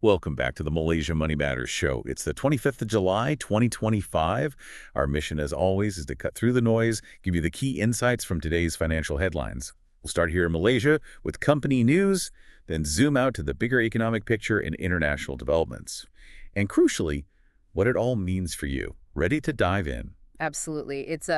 Welcome back to the Malaysia Money Matters show. It's the 25th of July, 2025. Our mission, as always, is to cut through the noise, give you the key insights from today's financial headlines. We'll start here in Malaysia with company news, then zoom out to the bigger economic picture and international developments. And crucially, what it all means for you. Ready to dive in? Absolutely. It's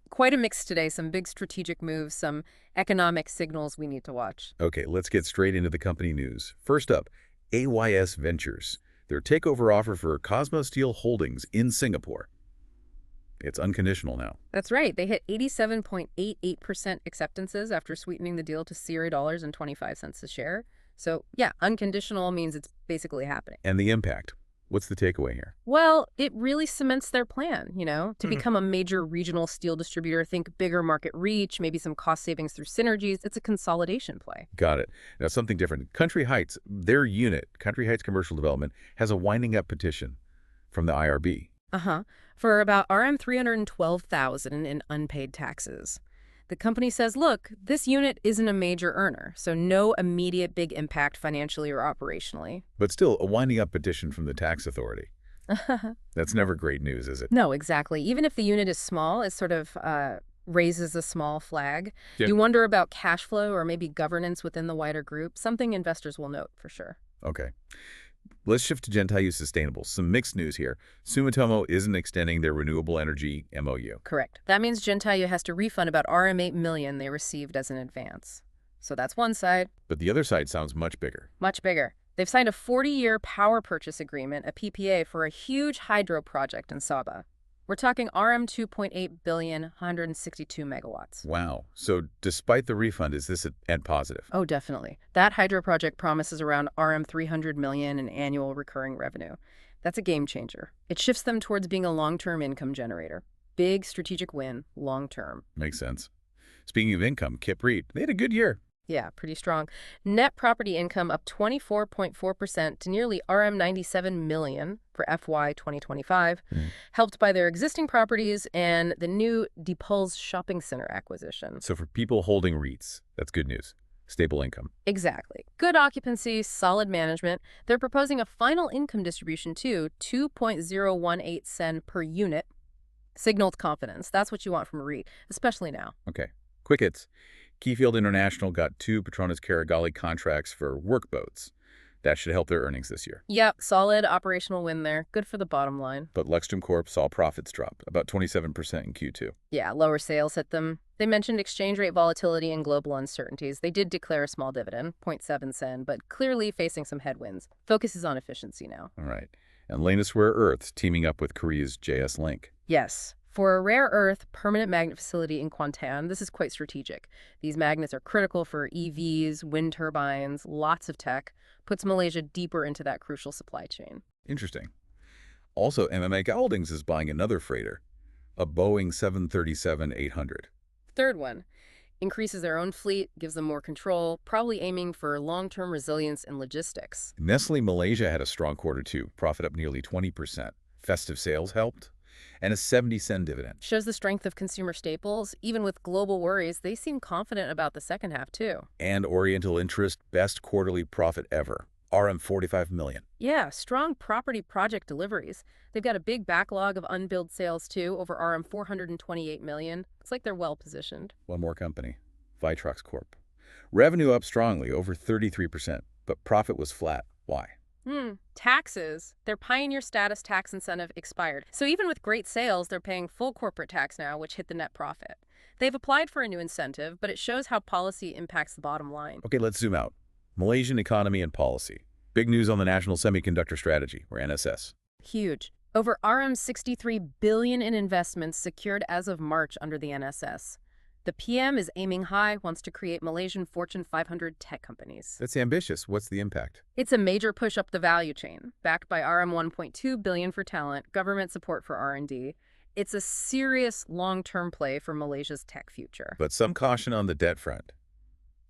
quite a mix today. Some big strategic moves, some economic signals we need to watch. Okay, let's get straight into the company news. First up, AYS Ventures, their takeover offer for CosmoSteel Holdings in Singapore. It's unconditional now. That's right. They hit 87.88% acceptances after sweetening the deal to $0.25 a share. So, yeah, unconditional means it's basically happening. And the impact. What's the takeaway here? Well, it really cements their plan, to become a major regional steel distributor. Think bigger market reach, maybe some cost savings through synergies. It's a consolidation play. Got it. Now, something different. Country Heights, their unit, Country Heights Commercial Development, has a winding up petition from the IRB. For about RM 312,000 in unpaid taxes. The company says, look, this unit isn't a major earner, so no immediate big impact financially or operationally. But still, a winding up petition from the tax authority. That's never great news, is it? No, exactly. Even if the unit is small, it sort of raises a small flag. Yeah. You wonder about cash flow or maybe governance within the wider group, something investors will note for sure. Okay. Let's shift to Jentayu Sustainable. Some mixed news here. Sumitomo isn't extending their renewable energy MOU. Correct. That means Jentayu has to refund about RM 8 million they received as an advance. So that's one side. But the other side sounds much bigger. Much bigger. They've signed a 40-year power purchase agreement, a PPA, for a huge hydro project in Sabah. We're talking RM 2.8 billion, 162 megawatts. Wow. So despite the refund, is this a net positive? Oh, definitely. That hydro project promises around RM 300 million in annual recurring revenue. That's a game changer. It shifts them towards being a long-term income generator. Big strategic win, long-term. Makes sense. Speaking of income, Kip REIT, they had a good year. Yeah, pretty strong. Net property income up 24.4% to nearly RM 97 million for FY 2025, helped by their existing properties and the new DePulse shopping center acquisition. So for people holding REITs, that's good news. Stable income. Exactly. Good occupancy, solid management. They're proposing a final income distribution too, 2.018 sen per unit. Signaled confidence. That's what you want from a REIT, especially now. Okay. Quick hits. Keyfield International got 2 Petronas Caragali contracts for workboats. That should help their earnings this year. Yep, solid operational win there. Good for the bottom line. But Lexstrom Corp saw profits drop, about 27% in Q2. Yeah, lower sales hit them. They mentioned exchange rate volatility and global uncertainties. They did declare a small dividend, 0.7 sen, but clearly facing some headwinds. Focus is on efficiency now. All right. And Lanus Rare Earths teaming up with Korea's JS Link. Yes. For a rare earth permanent magnet facility in Kuantan, this is quite strategic. These magnets are critical for EVs, wind turbines, lots of tech, puts Malaysia deeper into that crucial supply chain. Interesting. Also, MMA Holdings is buying another freighter, a Boeing 737-800. Third one, increases their own fleet, gives them more control, probably aiming for long-term resilience in logistics. Nestle Malaysia had a strong quarter too, profit up nearly 20%. Festive sales helped. And a 70-cent dividend. Shows the strength of consumer staples. Even with global worries, they seem confident about the second half, too. And Oriental Interest, best quarterly profit ever, RM 45 million. Yeah, strong property project deliveries. They've got a big backlog of unbilled sales, too, over RM 428 million. It's like they're well-positioned. One more company, Vitrox Corp. Revenue up strongly, over 33%, but profit was flat. Why? Taxes. Their pioneer status tax incentive expired. So even with great sales, they're paying full corporate tax now, which hit the net profit. They've applied for a new incentive, but it shows how policy impacts the bottom line. Okay, let's zoom out. Malaysian economy and policy. Big news on the National Semiconductor Strategy, or NSS. Huge. Over RM 63 billion in investments secured as of March under the NSS. The PM is aiming high, wants to create Malaysian Fortune 500 tech companies. That's ambitious. What's the impact? It's a major push up the value chain, backed by RM 1.2 billion for talent, government support for R&D. It's a serious long-term play for Malaysia's tech future. But some caution on the debt front.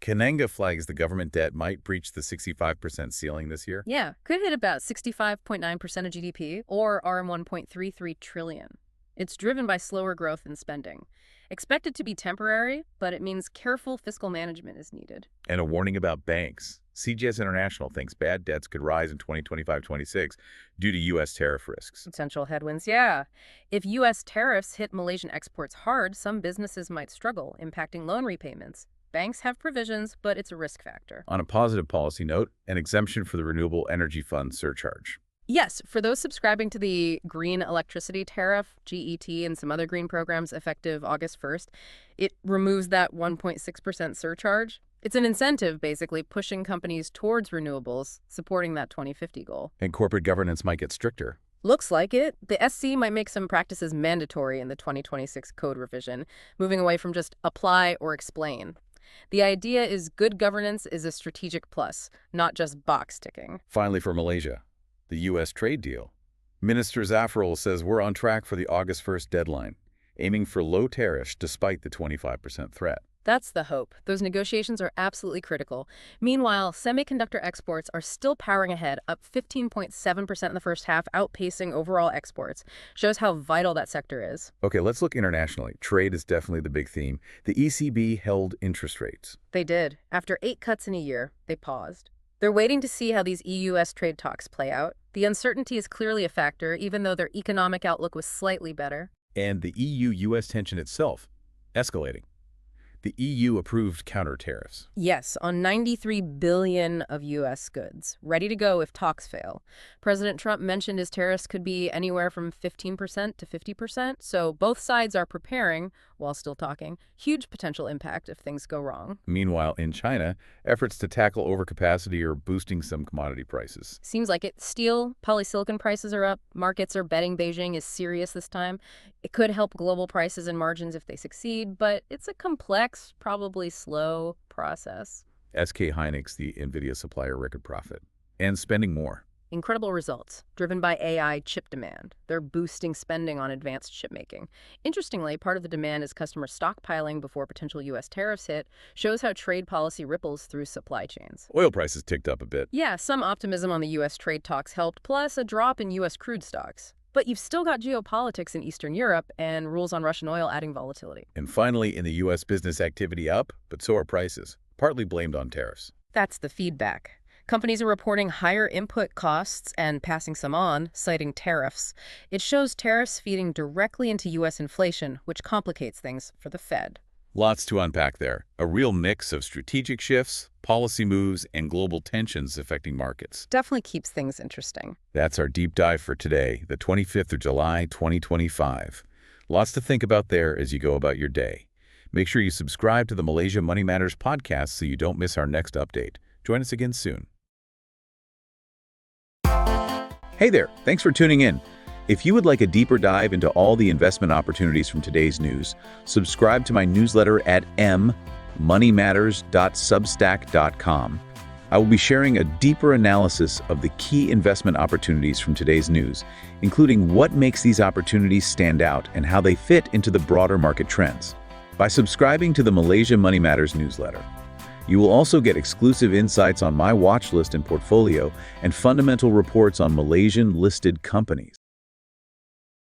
Kananga flags the government debt might breach the 65% ceiling this year. Yeah, could hit about 65.9% of GDP, or RM 1.33 trillion. It's driven by slower growth in spending. Expected to be temporary, but it means careful fiscal management is needed. And a warning about banks. CGS International thinks bad debts could rise in 2025-26 due to U.S. tariff risks. Potential headwinds, yeah. If U.S. tariffs hit Malaysian exports hard, some businesses might struggle, impacting loan repayments. Banks have provisions, but it's a risk factor. On a positive policy note, an exemption for the Renewable Energy Fund surcharge. Yes, for those subscribing to the Green Electricity Tariff, GET, and some other green programs effective August 1st, it removes that 1.6% surcharge. It's an incentive, basically, pushing companies towards renewables, supporting that 2050 goal. And corporate governance might get stricter. Looks like it. The SC might make some practices mandatory in the 2026 code revision, moving away from just apply or explain. The idea is good governance is a strategic plus, not just box ticking. Finally, for Malaysia, the U.S. trade deal. Minister Zafrul says we're on track for the August 1st deadline, aiming for low tariffs despite the 25% threat. That's the hope. Those negotiations are absolutely critical. Meanwhile, semiconductor exports are still powering ahead, up 15.7% in the first half, outpacing overall exports. Shows how vital that sector is. Okay, let's look internationally. Trade is definitely the big theme. The ECB held interest rates. They did. After 8 cuts in a year, they paused. They're waiting to see how these EU-US trade talks play out. The uncertainty is clearly a factor, even though their economic outlook was slightly better. And the EU-US tension itself, escalating. The EU approved counter tariffs. Yes, on 93 billion of U.S. goods, ready to go if talks fail. President Trump mentioned his tariffs could be anywhere from 15% to 50%, so both sides are preparing, while still talking, huge potential impact if things go wrong. Meanwhile, in China, efforts to tackle overcapacity are boosting some commodity prices. Seems like it. Steel, polysilicon prices are up. Markets are betting Beijing is serious this time. It could help global prices and margins if they succeed, but it's a complex, probably slow process. SK Hynix, the NVIDIA supplier, record profit. And spending more. Incredible results, driven by AI chip demand. They're boosting spending on advanced chip making. Interestingly, part of the demand is customer stockpiling before potential U.S. tariffs hit, shows how trade policy ripples through supply chains. Oil prices ticked up a bit. Yeah, some optimism on the U.S. trade talks helped, plus a drop in U.S. crude stocks. But you've still got geopolitics in Eastern Europe and rules on Russian oil adding volatility. And finally, in the U.S., business activity up, but so are prices, partly blamed on tariffs. That's the feedback. Companies are reporting higher input costs and passing some on, citing tariffs. It shows tariffs feeding directly into U.S. inflation, which complicates things for the Fed. Lots to unpack there. A real mix of strategic shifts, policy moves, and global tensions affecting markets. Definitely keeps things interesting. That's our deep dive for today, the 25th of July, 2025. Lots to think about there as you go about your day. Make sure you subscribe to the Malaysia Money Matters podcast so you don't miss our next update. Join us again soon. Hey there, thanks for tuning in. If you would like a deeper dive into all the investment opportunities from today's news, subscribe to my newsletter at moneymatters.substack.com. I will be sharing a deeper analysis of the key investment opportunities from today's news, including what makes these opportunities stand out and how they fit into the broader market trends. By subscribing to the Malaysia Money Matters newsletter, you will also get exclusive insights on my watch list and portfolio and fundamental reports on Malaysian listed companies.